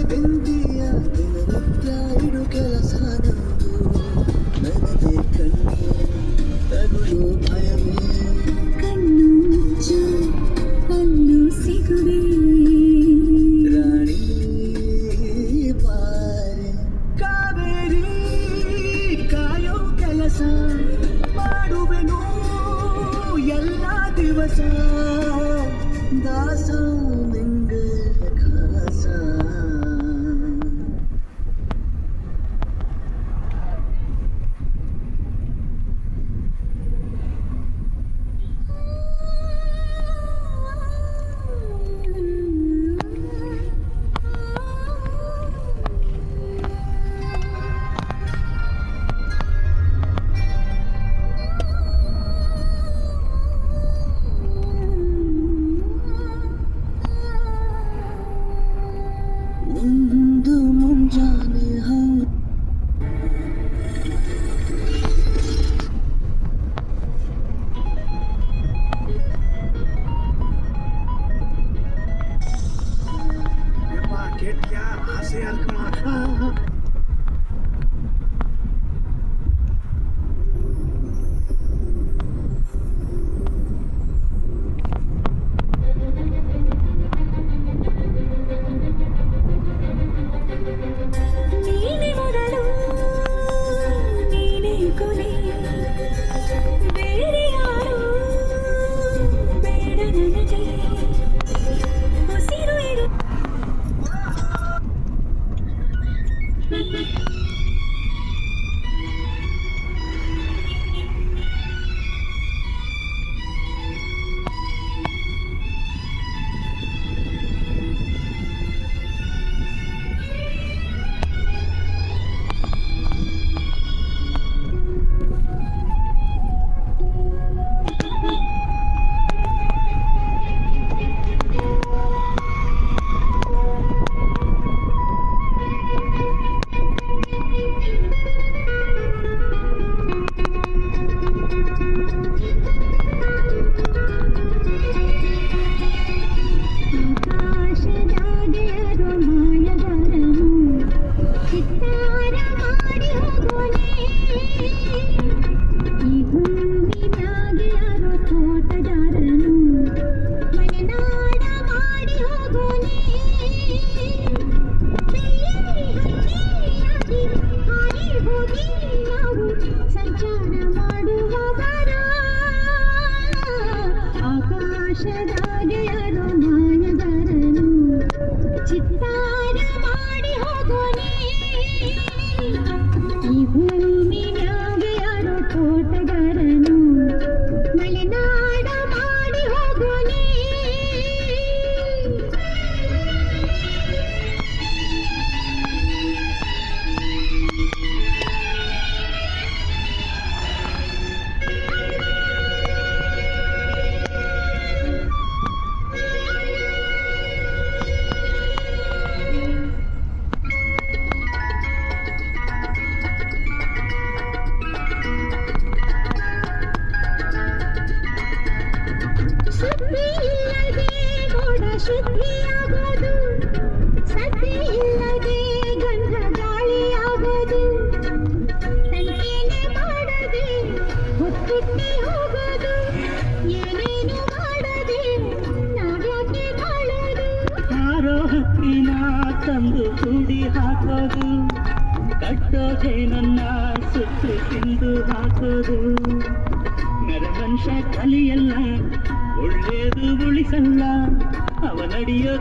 ಬೆಂದಿಯ ದಿನನಿತ್ಯ ಇಡು ಕೆಲಸ ನಂದು ನನಗೆ ಕಣ್ಣು ತಗುಲು ಭಯವೇ ಕಣ್ಣು ಮುಚ್ಚು ಅಲ್ಲೂ ಸಿಗುವೆ ರಾಣಿ ಬಾರೆ ಕಾವೇರಿ ಕಾಯೋ ಕೆಲಸ ಮಾಡುವೆನು ಎಲ್ಲ ದಿವಸ ದಾಸ ನಿಂಗೆ ಖಾಸ ಒಂದು ಮುಂಜಾನೆ क्या आसे ನೀನೆ ಮೊದಲು ನೀನೆ ಕೊನೆ ಬೇರೆ ಯಾರು ಬೇಡ ನನಗೆ ಉಸಿರು ಇರು ಚಿತ್ತಾರ ಮಾಡಿ ಹೋಗೋನೆ ಈ ಭೂಮಿಯಾಗ ಯಾರೋ ತೋಟಗಾರನು ಮಲೆನಾಡ ಮಾಡಿ ಹೋಗೋನೆ ಸುದ್ದಿ ಇಲ್ಲದೆ ಮೋಡ ಶುದ್ಧಿಯಾಗೋದು ಸದ್ದಿ ಇಲ್ಲದೆ ಗಂಧ ಗಾಳಿಯಾಗೋದು ಸಂಕೇನೆ ಮಾಡದೆ ಹೊತ್ತಿಟ್ಟೆ ಹೋಗೋದು ಏನೇನು ಮಾಡದೆ ನಾವ್ಯಾಕೆ ಬಾಳೋದು ಹಾರೋ ಹಕ್ಕಿನ ತಂದು ಕೂಡಿ ಹಾಕೋದು ಕಟ್ಟೋದೆ ನನ್ನ ಸುತ್ತು ತಿಂದು ಹಾಕೋದು ನರವಂಶ ಕಲಿಯಲ್ಲ ಒಳ್ಳೇದು ಉಳಿಸಲ್ಲ ಅವನಡಿಯೋ